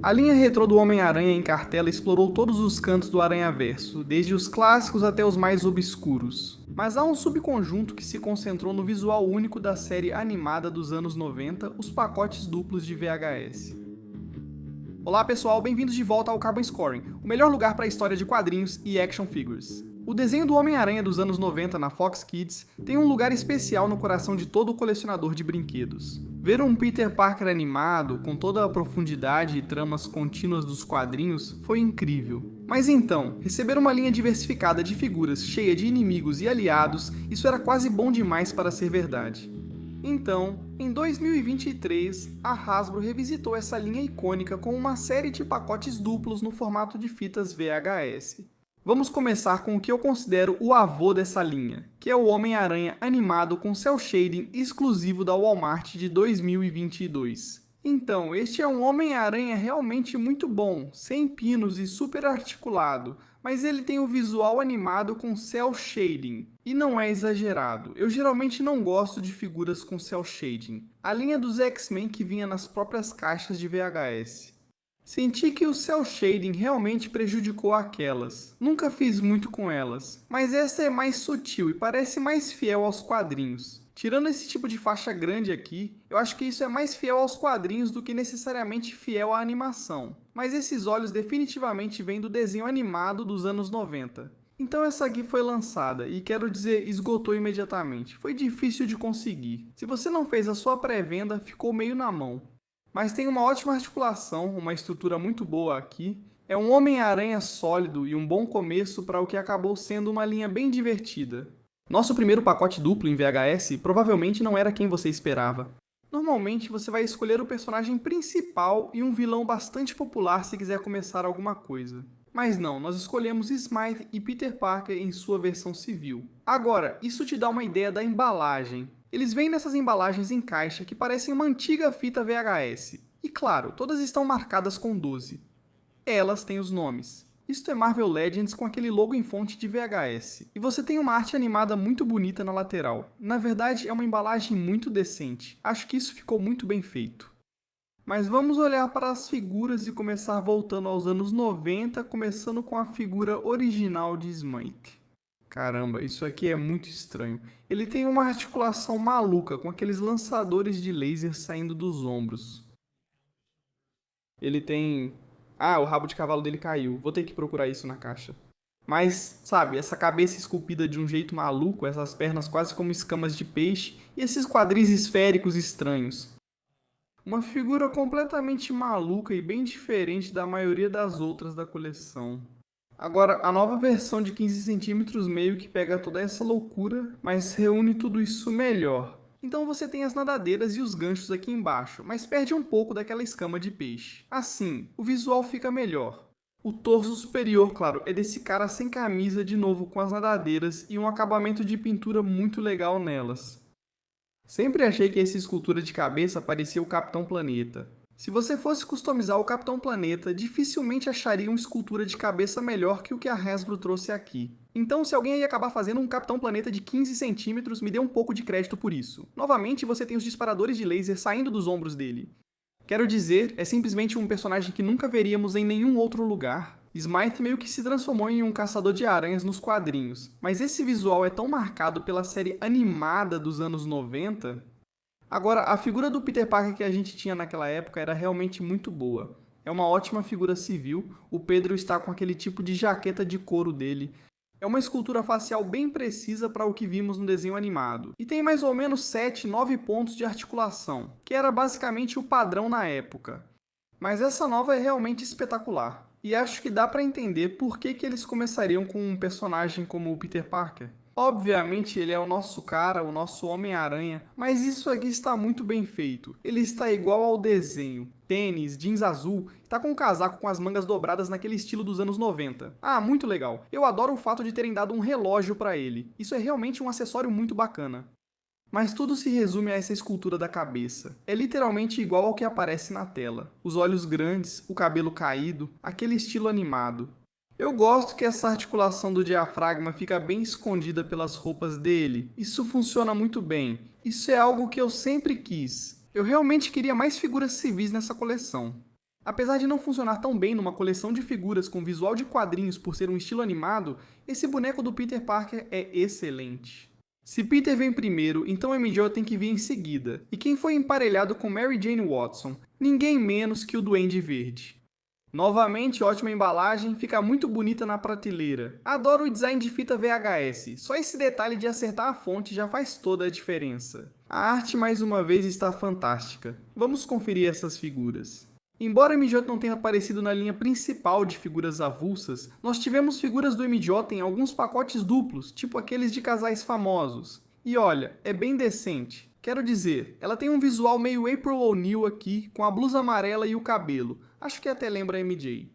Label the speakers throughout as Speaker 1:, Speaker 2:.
Speaker 1: A linha retrô do Homem-Aranha em cartela explorou todos os cantos do Aranhaverso, desde os clássicos até os mais obscuros. Mas há um subconjunto que se concentrou no visual único da série animada dos anos 90, os pacotes duplos de VHS. Olá pessoal, bem-vindos de volta ao Carbon Scoring, o melhor lugar para a história de quadrinhos e action figures. O desenho do Homem-Aranha dos anos 90 na Fox Kids tem um lugar especial no coração de todo colecionador de brinquedos. Ver um Peter Parker animado, com toda a profundidade e tramas contínuas dos quadrinhos, foi incrível. Mas então, receber uma linha diversificada de figuras cheia de inimigos e aliados, isso era quase bom demais para ser verdade. Então, em 2023, a Hasbro revisitou essa linha icônica com uma série de pacotes duplos no formato de fitas VHS. Vamos começar com o que eu considero o avô dessa linha, que é o Homem-Aranha animado com cel shading exclusivo da Walmart de 2022. Então, este é um Homem-Aranha realmente muito bom, sem pinos e super articulado, mas ele tem o visual animado com cel shading, e não é exagerado. Eu geralmente não gosto de figuras com cel shading. A linha dos X-Men que vinha nas próprias caixas de VHS. Senti que o cel shading realmente prejudicou aquelas. Nunca fiz muito com elas, mas essa é mais sutil e parece mais fiel aos quadrinhos. Tirando esse tipo de faixa grande aqui, eu acho que isso é mais fiel aos quadrinhos do que necessariamente fiel à animação. Mas esses olhos definitivamente vêm do desenho animado dos anos 90. Então essa aqui foi lançada, e quero dizer, esgotou imediatamente. Foi difícil de conseguir. Se você não fez a sua pré-venda, ficou meio na mão. Mas tem uma ótima articulação, uma estrutura muito boa aqui. É um Homem-Aranha sólido e um bom começo para o que acabou sendo uma linha bem divertida. Nosso primeiro pacote duplo em VHS provavelmente não era quem você esperava. Normalmente você vai escolher o personagem principal e um vilão bastante popular se quiser começar alguma coisa. Mas não, nós escolhemos Smythe e Peter Parker em sua versão civil. Agora, isso te dá uma ideia da embalagem. Eles vêm nessas embalagens em caixa que parecem uma antiga fita VHS. E claro, todas estão marcadas com 12. Elas têm os nomes. Isto é Marvel Legends com aquele logo em fonte de VHS. E você tem uma arte animada muito bonita na lateral. Na verdade, é uma embalagem muito decente. Acho que isso ficou muito bem feito. Mas vamos olhar para as figuras e começar voltando aos anos 90, começando com a figura original de Smythe. Caramba, isso aqui é muito estranho. Ele tem uma articulação maluca, com aqueles lançadores de laser saindo dos ombros. Ele tem... Ah, o rabo de cavalo dele caiu. Vou ter que procurar isso na caixa. Mas, sabe, essa cabeça esculpida de um jeito maluco, essas pernas quase como escamas de peixe, e esses quadris esféricos estranhos. Uma figura completamente maluca e bem diferente da maioria das outras da coleção. Agora, a nova versão de 15 centímetros meio que pega toda essa loucura, mas reúne tudo isso melhor. Então você tem as nadadeiras e os ganchos aqui embaixo, mas perde um pouco daquela escama de peixe. Assim, o visual fica melhor. O torso superior, claro, é desse cara sem camisa de novo com as nadadeiras e um acabamento de pintura muito legal nelas. Sempre achei que essa escultura de cabeça parecia o Capitão Planeta. Se você fosse customizar o Capitão Planeta, dificilmente acharia uma escultura de cabeça melhor que o que a Hasbro trouxe aqui. Então, se alguém aí acabar fazendo um Capitão Planeta de 15 centímetros, me dê um pouco de crédito por isso. Novamente, você tem os disparadores de laser saindo dos ombros dele. Quero dizer, é simplesmente um personagem que nunca veríamos em nenhum outro lugar. Smythe meio que se transformou em um caçador de aranhas nos quadrinhos, mas esse visual é tão marcado pela série animada dos anos 90... Agora, a figura do Peter Parker que a gente tinha naquela época era realmente muito boa. É uma ótima figura civil, o Pedro está com aquele tipo de jaqueta de couro dele. É uma escultura facial bem precisa para o que vimos no desenho animado. E tem mais ou menos 7, 9 pontos de articulação, que era basicamente o padrão na época. Mas essa nova é realmente espetacular. E acho que dá para entender por que eles começariam com um personagem como o Peter Parker. Obviamente ele é o nosso cara, o nosso Homem-Aranha, mas isso aqui está muito bem feito. Ele está igual ao desenho. Tênis, jeans azul, está com um casaco com as mangas dobradas naquele estilo dos anos 90. Ah, muito legal. Eu adoro o fato de terem dado um relógio para ele. Isso é realmente um acessório muito bacana. Mas tudo se resume a essa escultura da cabeça. É literalmente igual ao que aparece na tela. Os olhos grandes, o cabelo caído, aquele estilo animado. Eu gosto que essa articulação do diafragma fica bem escondida pelas roupas dele. Isso funciona muito bem. Isso é algo que eu sempre quis. Eu realmente queria mais figuras civis nessa coleção. Apesar de não funcionar tão bem numa coleção de figuras com visual de quadrinhos por ser um estilo animado, esse boneco do Peter Parker é excelente. Se Peter vem primeiro, então MJ tem que vir em seguida. E quem foi emparelhado com Mary Jane Watson? Ninguém menos que o Duende Verde. Novamente, ótima embalagem, fica muito bonita na prateleira. Adoro o design de fita VHS, só esse detalhe de acertar a fonte já faz toda a diferença. A arte mais uma vez está fantástica. Vamos conferir essas figuras. Embora MJ não tenha aparecido na linha principal de figuras avulsas, nós tivemos figuras do MJ em alguns pacotes duplos, tipo aqueles de casais famosos. E olha, é bem decente. Quero dizer, ela tem um visual meio April O'Neil aqui, com a blusa amarela e o cabelo. Acho que até lembra a MJ.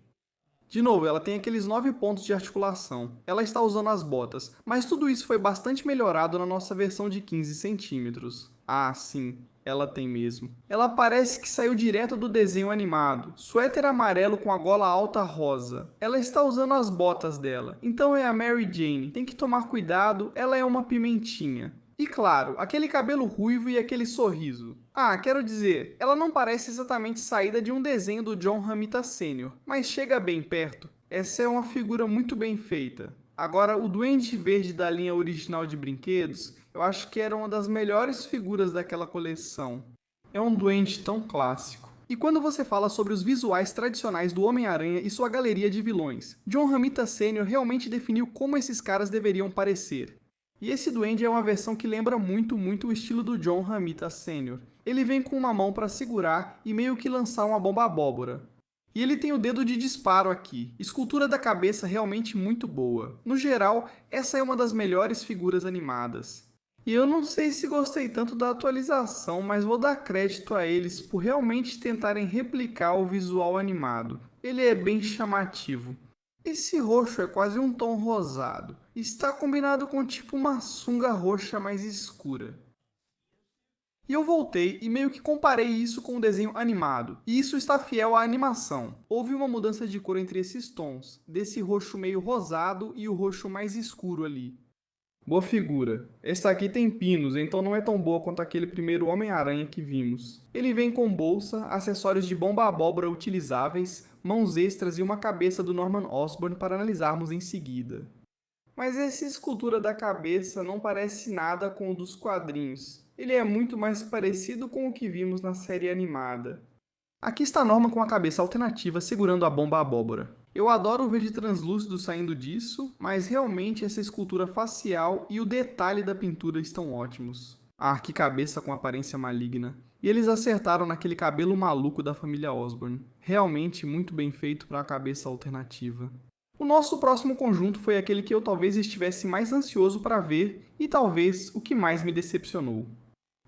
Speaker 1: De novo, ela tem aqueles 9 pontos de articulação. Ela está usando as botas, mas tudo isso foi bastante melhorado na nossa versão de 15 centímetros. Ah, sim, ela tem mesmo. Ela parece que saiu direto do desenho animado. Suéter amarelo com a gola alta rosa. Ela está usando as botas dela. Então é a Mary Jane. Tem que tomar cuidado, ela é uma pimentinha. E claro, aquele cabelo ruivo e aquele sorriso. Ah, quero dizer, ela não parece exatamente saída de um desenho do John Romita Sr., mas chega bem perto. Essa é uma figura muito bem feita. Agora, o Duende Verde da linha original de brinquedos, eu acho que era uma das melhores figuras daquela coleção. É um duende tão clássico. E quando você fala sobre os visuais tradicionais do Homem-Aranha e sua galeria de vilões, John Romita Sr. realmente definiu como esses caras deveriam parecer. E esse duende é uma versão que lembra muito o estilo do John Romita Sr. Ele vem com uma mão para segurar e meio que lançar uma bomba abóbora. E ele tem o dedo de disparo aqui. Escultura da cabeça realmente muito boa. No geral, essa é uma das melhores figuras animadas. E eu não sei se gostei tanto da atualização, mas vou dar crédito a eles por realmente tentarem replicar o visual animado. Ele é bem chamativo. Esse roxo é quase um tom rosado. Está combinado com tipo uma sunga roxa mais escura. E eu voltei e meio que comparei isso com o desenho animado. E isso está fiel à animação. Houve uma mudança de cor entre esses tons, desse roxo meio rosado e o roxo mais escuro ali. Boa figura. Esta aqui tem pinos, então não é tão boa quanto aquele primeiro Homem-Aranha que vimos. Ele vem com bolsa, acessórios de bomba abóbora utilizáveis, mãos extras e uma cabeça do Norman Osborn para analisarmos em seguida. Mas essa escultura da cabeça não parece nada com o dos quadrinhos. Ele é muito mais parecido com o que vimos na série animada. Aqui está Norman com a cabeça alternativa segurando a bomba abóbora. Eu adoro o verde translúcido saindo disso, mas realmente essa escultura facial e o detalhe da pintura estão ótimos. Ah, que cabeça com aparência maligna. E eles acertaram naquele cabelo maluco da família Osborn. Realmente muito bem feito para a cabeça alternativa. O nosso próximo conjunto foi aquele que eu talvez estivesse mais ansioso para ver e talvez o que mais me decepcionou.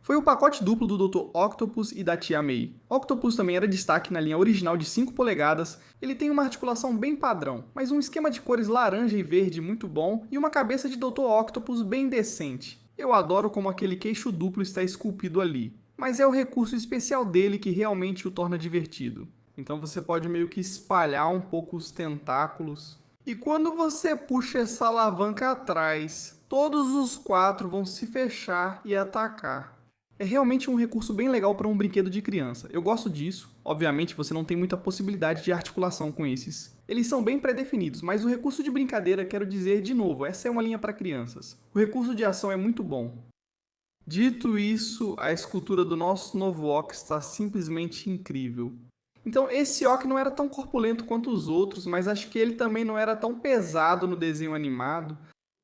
Speaker 1: Foi o pacote duplo do Dr. Octopus e da Tia May. Octopus também era destaque na linha original de 5 polegadas, ele tem uma articulação bem padrão, mas um esquema de cores laranja e verde muito bom e uma cabeça de Dr. Octopus bem decente. Eu adoro como aquele queixo duplo está esculpido ali, mas é o recurso especial dele que realmente o torna divertido. Então você pode meio que espalhar um pouco os tentáculos. E quando você puxa essa alavanca atrás, todos os 4 vão se fechar e atacar. É realmente um recurso bem legal para um brinquedo de criança. Eu gosto disso. Obviamente você não tem muita possibilidade de articulação com esses. Eles são bem pré-definidos, mas o recurso de brincadeira, quero dizer de novo, essa é uma linha para crianças. O recurso de ação é muito bom. Dito isso, a escultura do nosso novo Ock está simplesmente incrível. Então esse Ock não era tão corpulento quanto os outros, mas acho que ele também não era tão pesado no desenho animado.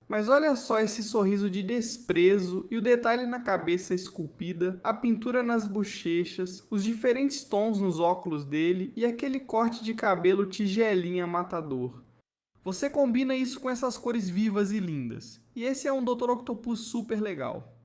Speaker 1: Mas olha só esse sorriso de desprezo e o detalhe na cabeça esculpida, a pintura nas bochechas, os diferentes tons nos óculos dele e aquele corte de cabelo tigelinha matador. Você combina isso com essas cores vivas e lindas. E esse é um Dr. Octopus super legal.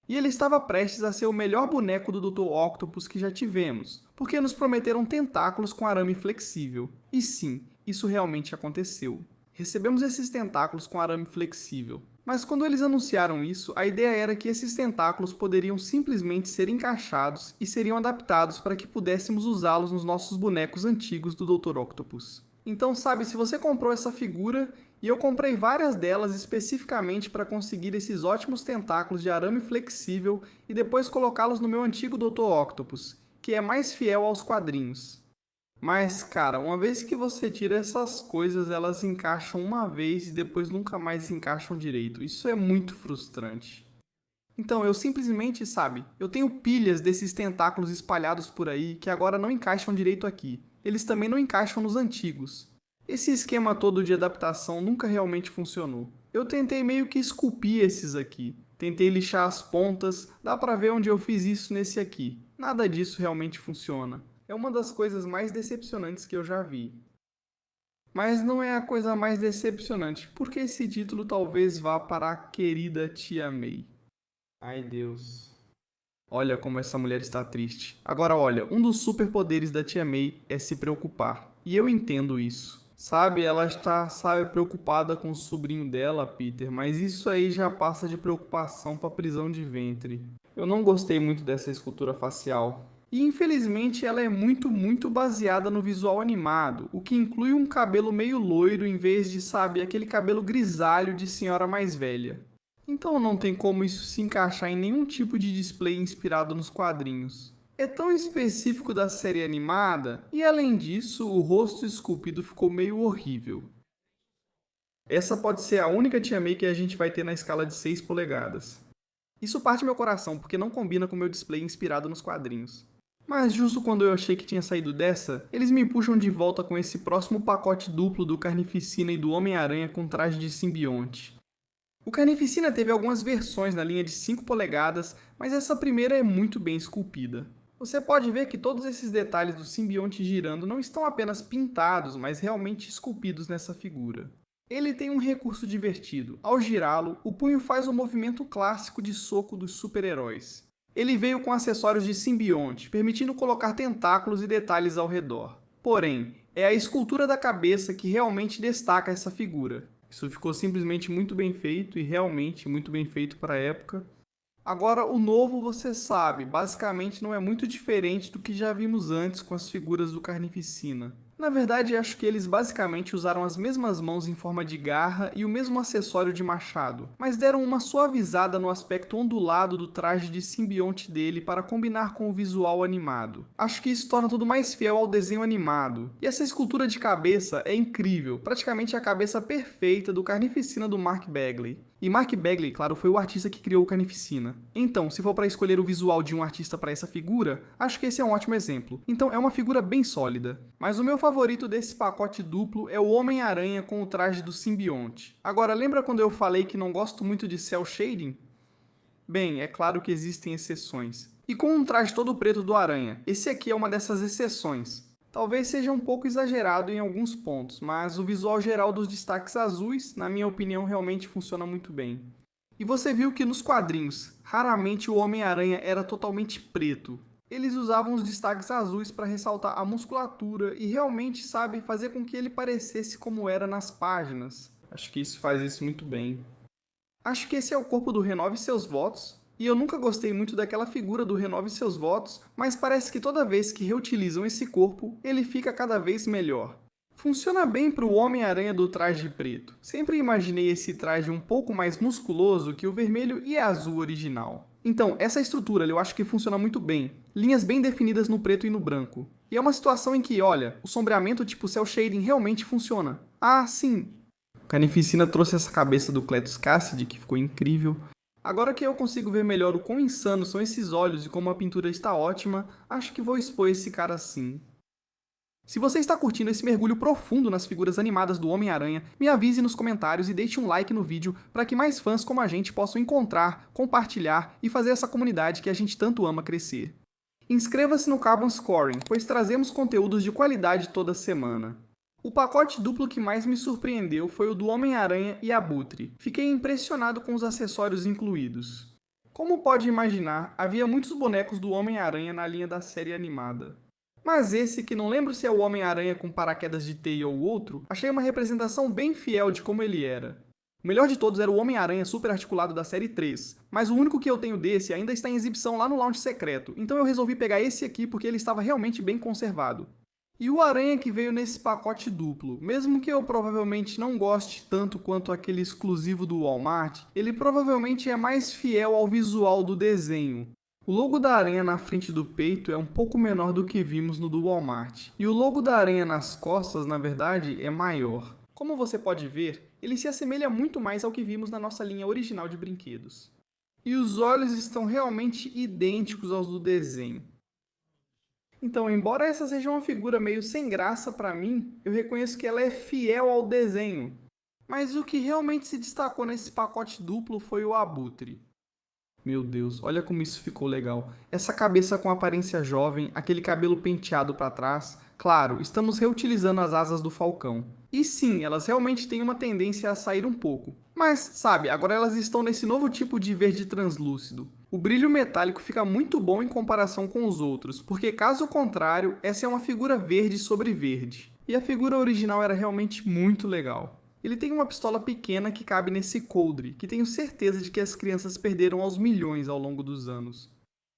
Speaker 1: E ele estava prestes a ser o melhor boneco do Dr. Octopus que já tivemos, porque nos prometeram tentáculos com arame flexível. E sim, isso realmente aconteceu. Recebemos esses tentáculos com arame flexível. Mas quando eles anunciaram isso, a ideia era que esses tentáculos poderiam simplesmente ser encaixados e seriam adaptados para que pudéssemos usá-los nos nossos bonecos antigos do Dr. Octopus. Então, sabe, se você comprou essa figura, e eu comprei várias delas especificamente para conseguir esses ótimos tentáculos de arame flexível e depois colocá-los no meu antigo Dr. Octopus, que é mais fiel aos quadrinhos. Mas, cara, uma vez que você tira essas coisas, elas encaixam uma vez e depois nunca mais se encaixam direito. Isso é muito frustrante. Então, eu simplesmente, sabe, eu tenho pilhas desses tentáculos espalhados por aí que agora não encaixam direito aqui. Eles também não encaixam nos antigos. Esse esquema todo de adaptação nunca realmente funcionou. Eu tentei meio que esculpir esses aqui. Tentei lixar as pontas, dá pra ver onde eu fiz isso nesse aqui. Nada disso realmente funciona. É uma das coisas mais decepcionantes que eu já vi. Mas não é a coisa mais decepcionante, porque esse título talvez vá para a querida Tia May. Ai, Deus. Olha como essa mulher está triste. Agora olha, um dos superpoderes da Tia May é se preocupar. E eu entendo isso. Sabe, ela está, sabe, preocupada com o sobrinho dela, Peter, mas isso aí já passa de preocupação para prisão de ventre. Eu não gostei muito dessa escultura facial. E infelizmente ela é muito baseada no visual animado, o que inclui um cabelo meio loiro em vez de, sabe, aquele cabelo grisalho de senhora mais velha. Então não tem como isso se encaixar em nenhum tipo de display inspirado nos quadrinhos. É tão específico da série animada, e além disso, o rosto esculpido ficou meio horrível. Essa pode ser a única Tia May que a gente vai ter na escala de 6 polegadas. Isso parte meu coração, porque não combina com o meu display inspirado nos quadrinhos. Mas justo quando eu achei que tinha saído dessa, eles me puxam de volta com esse próximo pacote duplo do Carnificina e do Homem-Aranha com traje de simbionte. O Carnificina teve algumas versões na linha de 5 polegadas, mas essa primeira é muito bem esculpida. Você pode ver que todos esses detalhes do simbionte girando não estão apenas pintados, mas realmente esculpidos nessa figura. Ele tem um recurso divertido. Ao girá-lo, o punho faz o movimento clássico de soco dos super-heróis. Ele veio com acessórios de simbionte, permitindo colocar tentáculos e detalhes ao redor. Porém, é a escultura da cabeça que realmente destaca essa figura. Isso ficou simplesmente muito bem feito e realmente muito bem feito para a época. Agora, o novo, você sabe, basicamente não é muito diferente do que já vimos antes com as figuras do Carnificina. Na verdade, acho que eles basicamente usaram as mesmas mãos em forma de garra e o mesmo acessório de machado, mas deram uma suavizada no aspecto ondulado do traje de simbionte dele para combinar com o visual animado. Acho que isso torna tudo mais fiel ao desenho animado. E essa escultura de cabeça é incrível, praticamente a cabeça perfeita do Carnificina do Mark Bagley. E Mark Bagley, claro, foi o artista que criou o Carnificina. Então, se for para escolher o visual de um artista para essa figura, acho que esse é um ótimo exemplo. Então, é uma figura bem sólida. Mas o meu favorito desse pacote duplo é o Homem-Aranha com o traje do simbionte. Agora, lembra quando eu falei que não gosto muito de cel shading? Bem, é claro que existem exceções. E com um traje todo preto do Aranha, esse aqui é uma dessas exceções. Talvez seja um pouco exagerado em alguns pontos, mas o visual geral dos destaques azuis, na minha opinião, realmente funciona muito bem. E você viu que nos quadrinhos, raramente o Homem-Aranha era totalmente preto. Eles usavam os destaques azuis para ressaltar a musculatura e realmente, sabe, fazer com que ele parecesse como era nas páginas. Acho que isso faz isso muito bem. Acho que esse é o corpo do Renove Seus Votos. E eu nunca gostei muito daquela figura do Renove Seus Votos, mas parece que toda vez que reutilizam esse corpo, ele fica cada vez melhor. Funciona bem para o Homem-Aranha do traje preto. Sempre imaginei esse traje um pouco mais musculoso que o vermelho e azul original. Então, essa estrutura eu acho que funciona muito bem. Linhas bem definidas no preto e no branco. E é uma situação em que, olha, o sombreamento tipo cel shading realmente funciona. Ah, sim! O Carnificina trouxe essa cabeça do Cletus Cassidy, que ficou incrível. Agora que eu consigo ver melhor o quão insanos são esses olhos e como a pintura está ótima, acho que vou expor esse cara assim. Se você está curtindo esse mergulho profundo nas figuras animadas do Homem-Aranha, me avise nos comentários e deixe um like no vídeo para que mais fãs como a gente possam encontrar, compartilhar e fazer essa comunidade que a gente tanto ama crescer. Inscreva-se no Carbon Scoring, pois trazemos conteúdos de qualidade toda semana. O pacote duplo que mais me surpreendeu foi o do Homem-Aranha e Abutre. Fiquei impressionado com os acessórios incluídos. Como pode imaginar, havia muitos bonecos do Homem-Aranha na linha da série animada. Mas esse, que não lembro se é o Homem-Aranha com paraquedas de teia ou outro, achei uma representação bem fiel de como ele era. O melhor de todos era o Homem-Aranha super articulado da série 3, mas o único que eu tenho desse ainda está em exibição lá no lounge secreto, então eu resolvi pegar esse aqui porque ele estava realmente bem conservado. E o Aranha que veio nesse pacote duplo, mesmo que eu provavelmente não goste tanto quanto aquele exclusivo do Walmart, ele provavelmente é mais fiel ao visual do desenho. O logo da aranha na frente do peito é um pouco menor do que vimos no do Walmart, e o logo da aranha nas costas, na verdade, é maior. Como você pode ver, ele se assemelha muito mais ao que vimos na nossa linha original de brinquedos. E os olhos estão realmente idênticos aos do desenho. Então, embora essa seja uma figura meio sem graça para mim, eu reconheço que ela é fiel ao desenho. Mas o que realmente se destacou nesse pacote duplo foi o abutre. Meu Deus, olha como isso ficou legal. Essa cabeça com aparência jovem, aquele cabelo penteado para trás. Claro, estamos reutilizando as asas do falcão. E sim, elas realmente têm uma tendência a sair um pouco. Mas, sabe, agora elas estão nesse novo tipo de verde translúcido. O brilho metálico fica muito bom em comparação com os outros, porque caso contrário, essa é uma figura verde sobre verde. E a figura original era realmente muito legal. Ele tem uma pistola pequena que cabe nesse coldre, que tenho certeza de que as crianças perderam aos milhões ao longo dos anos.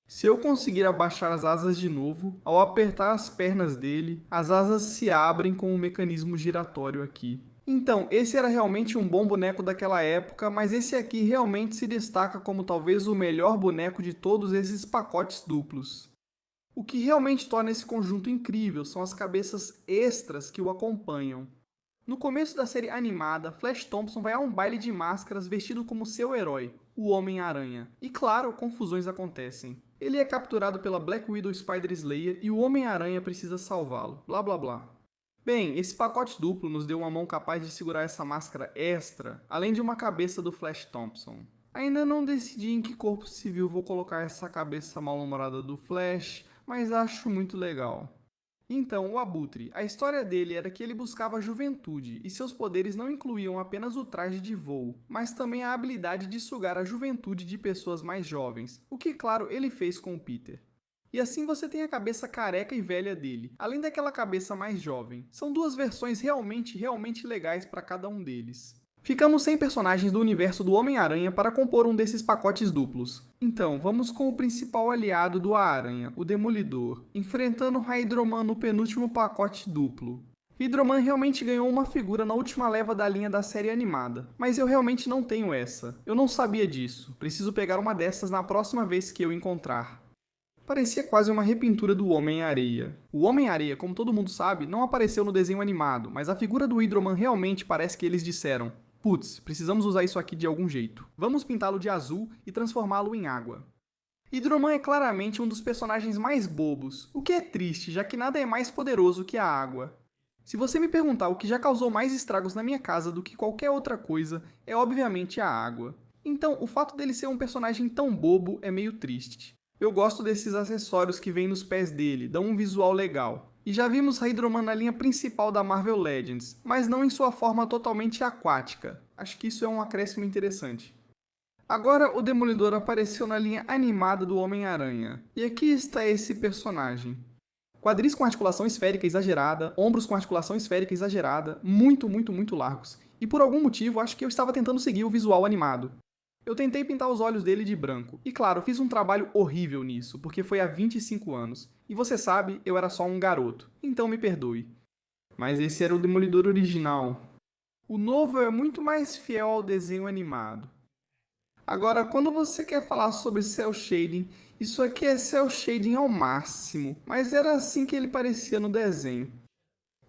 Speaker 1: Se eu conseguir abaixar as asas de novo, ao apertar as pernas dele, as asas se abrem com um mecanismo giratório aqui. Então, esse era realmente um bom boneco daquela época, mas esse aqui realmente se destaca como talvez o melhor boneco de todos esses pacotes duplos. O que realmente torna esse conjunto incrível são as cabeças extras que o acompanham. No começo da série animada, Flash Thompson vai a um baile de máscaras vestido como seu herói, o Homem-Aranha. E claro, confusões acontecem. Ele é capturado pela Black Widow Spider Slayer e o Homem-Aranha precisa salvá-lo, blá blá blá. Bem, esse pacote duplo nos deu uma mão capaz de segurar essa máscara extra, além de uma cabeça do Flash Thompson. Ainda não decidi em que corpo civil vou colocar essa cabeça mal-humorada do Flash, mas acho muito legal. Então, o Abutre, a história dele era que ele buscava a juventude, e seus poderes não incluíam apenas o traje de voo, mas também a habilidade de sugar a juventude de pessoas mais jovens, o que, claro, ele fez com o Peter. E assim você tem a cabeça careca e velha dele, além daquela cabeça mais jovem. São duas versões realmente legais para cada um deles. Ficamos sem personagens do universo do Homem-Aranha para compor um desses pacotes duplos. Então, vamos com o principal aliado do Aranha, o Demolidor, enfrentando Hydro-Man no penúltimo pacote duplo. Hydro-Man realmente ganhou uma figura na última leva da linha da série animada, mas eu realmente não tenho essa. Eu não sabia disso, preciso pegar uma dessas na próxima vez que eu encontrar. Parecia quase uma repintura do Homem-Areia. O Homem-Areia, como todo mundo sabe, não apareceu no desenho animado, mas a figura do Hydro-Man realmente parece que eles disseram: putz, precisamos usar isso aqui de algum jeito. Vamos pintá-lo de azul e transformá-lo em água. Hydro-Man é claramente um dos personagens mais bobos, o que é triste, já que nada é mais poderoso que a água. Se você me perguntar o que já causou mais estragos na minha casa do que qualquer outra coisa, é obviamente a água. Então, o fato dele ser um personagem tão bobo é meio triste. Eu gosto desses acessórios que vêm nos pés dele, dão um visual legal. E já vimos Hydro-Man na linha principal da Marvel Legends, mas não em sua forma totalmente aquática. Acho que isso é um acréscimo interessante. Agora o Demolidor apareceu na linha animada do Homem-Aranha. E aqui está esse personagem. Quadris com articulação esférica exagerada, ombros com articulação esférica exagerada, muito largos. E por algum motivo acho que eu estava tentando seguir o visual animado. Eu tentei pintar os olhos dele de branco, e claro, fiz um trabalho horrível nisso, porque foi há 25 anos, e você sabe, eu era só um garoto, então me perdoe. Mas esse era o Demolidor original. O novo é muito mais fiel ao desenho animado. Agora, quando você quer falar sobre cel shading, isso aqui é cel shading ao máximo, mas era assim que ele parecia no desenho.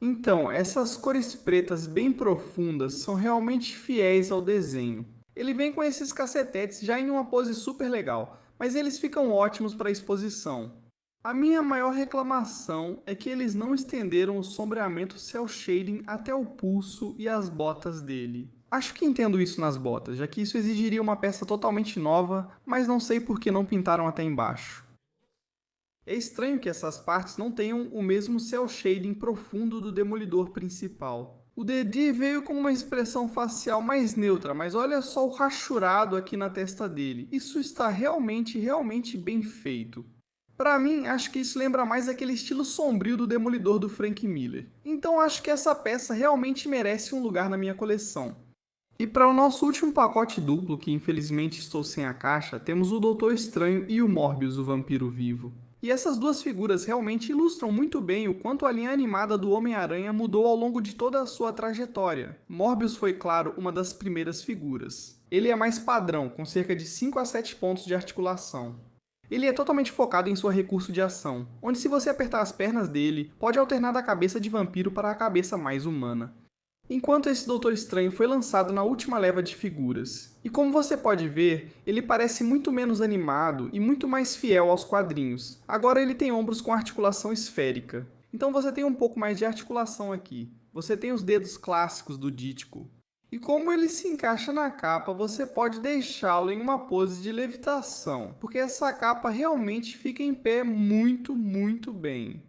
Speaker 1: Então, essas cores pretas bem profundas são realmente fiéis ao desenho. Ele vem com esses cacetetes já em uma pose super legal, mas eles ficam ótimos para exposição. A minha maior reclamação é que eles não estenderam o sombreamento cel shading até o pulso e as botas dele. Acho que entendo isso nas botas, já que isso exigiria uma peça totalmente nova, mas não sei por que não pintaram até embaixo. É estranho que essas partes não tenham o mesmo cel shading profundo do Demolidor principal. O Dedê veio com uma expressão facial mais neutra, mas olha só o rachurado aqui na testa dele. Isso está realmente bem feito. Pra mim, acho que isso lembra mais aquele estilo sombrio do Demolidor do Frank Miller. Então acho que essa peça realmente merece um lugar na minha coleção. E para o nosso último pacote duplo, que infelizmente estou sem a caixa, temos o Doutor Estranho e o Morbius, o Vampiro Vivo. E essas duas figuras realmente ilustram muito bem o quanto a linha animada do Homem-Aranha mudou ao longo de toda a sua trajetória. Morbius foi, claro, uma das primeiras figuras. Ele é mais padrão, com cerca de 5 a 7 pontos de articulação. Ele é totalmente focado em seu recurso de ação, onde se você apertar as pernas dele, pode alternar da cabeça de vampiro para a cabeça mais humana. Enquanto esse Doutor Estranho foi lançado na última leva de figuras. E como você pode ver, ele parece muito menos animado e muito mais fiel aos quadrinhos. Agora ele tem ombros com articulação esférica. Então você tem um pouco mais de articulação aqui. Você tem os dedos clássicos do Dítico. E como ele se encaixa na capa, você pode deixá-lo em uma pose de levitação, porque essa capa realmente fica em pé muito, muito bem.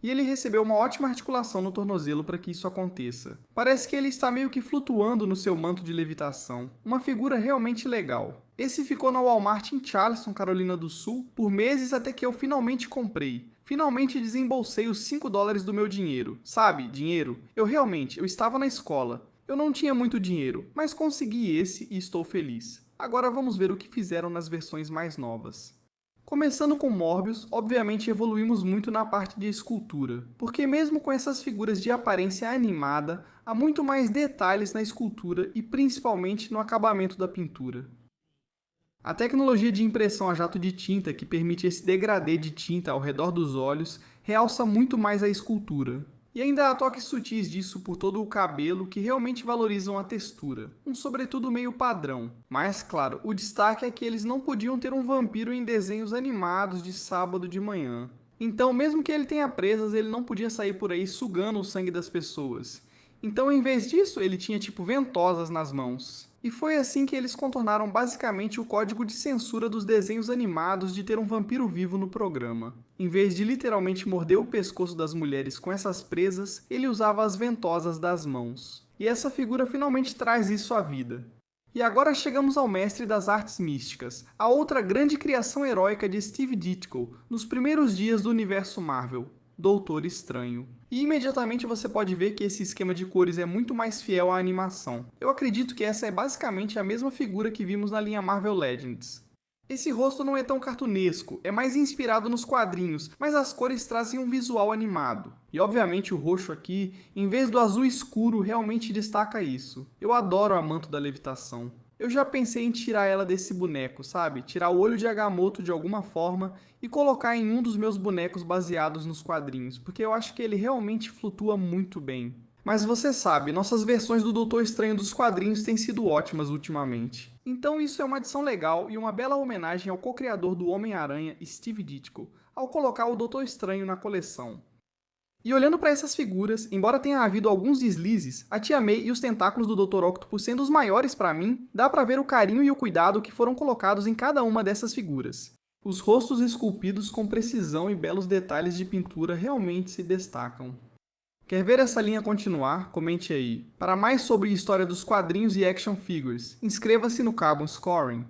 Speaker 1: E ele recebeu uma ótima articulação no tornozelo para que isso aconteça. Parece que ele está meio que flutuando no seu manto de levitação. Uma figura realmente legal. Esse ficou na Walmart em Charleston, Carolina do Sul, por meses até que eu finalmente comprei. Finalmente desembolsei os $5 do meu dinheiro. Sabe, dinheiro? Eu estava na escola. Eu não tinha muito dinheiro, mas consegui esse e estou feliz. Agora vamos ver o que fizeram nas versões mais novas. Começando com Morbius, obviamente evoluímos muito na parte de escultura, porque mesmo com essas figuras de aparência animada, há muito mais detalhes na escultura e principalmente no acabamento da pintura. A tecnologia de impressão a jato de tinta, que permite esse degradê de tinta ao redor dos olhos, realça muito mais a escultura. E ainda há toques sutis disso por todo o cabelo que realmente valorizam a textura, um sobretudo meio padrão. Mas claro, o destaque é que eles não podiam ter um vampiro em desenhos animados de sábado de manhã. Então, mesmo que ele tenha presas, ele não podia sair por aí sugando o sangue das pessoas. Então, em vez disso, ele tinha tipo ventosas nas mãos. E foi assim que eles contornaram basicamente o código de censura dos desenhos animados de ter um vampiro vivo no programa. Em vez de literalmente morder o pescoço das mulheres com essas presas, ele usava as ventosas das mãos. E essa figura finalmente traz isso à vida. E agora chegamos ao mestre das artes místicas, a outra grande criação heróica de Steve Ditko, nos primeiros dias do universo Marvel, Doutor Estranho. E imediatamente você pode ver que esse esquema de cores é muito mais fiel à animação. Eu acredito que essa é basicamente a mesma figura que vimos na linha Marvel Legends. Esse rosto não é tão cartunesco, é mais inspirado nos quadrinhos, mas as cores trazem um visual animado. E obviamente o roxo aqui, em vez do azul escuro, realmente destaca isso. Eu adoro a manto da levitação. Eu já pensei em tirar ela desse boneco, sabe? Tirar o olho de Agamotto de alguma forma e colocar em um dos meus bonecos baseados nos quadrinhos, porque eu acho que ele realmente flutua muito bem. Mas você sabe, nossas versões do Doutor Estranho dos quadrinhos têm sido ótimas ultimamente. Então isso é uma adição legal e uma bela homenagem ao co-criador do Homem-Aranha, Steve Ditko, ao colocar o Doutor Estranho na coleção. E olhando para essas figuras, embora tenha havido alguns deslizes, a Tia May e os tentáculos do Dr. Octopus sendo os maiores para mim, dá para ver o carinho e o cuidado que foram colocados em cada uma dessas figuras. Os rostos esculpidos com precisão e belos detalhes de pintura realmente se destacam. Quer ver essa linha continuar? Comente aí. Para mais sobre história dos quadrinhos e action figures, inscreva-se no Carbon Scoring.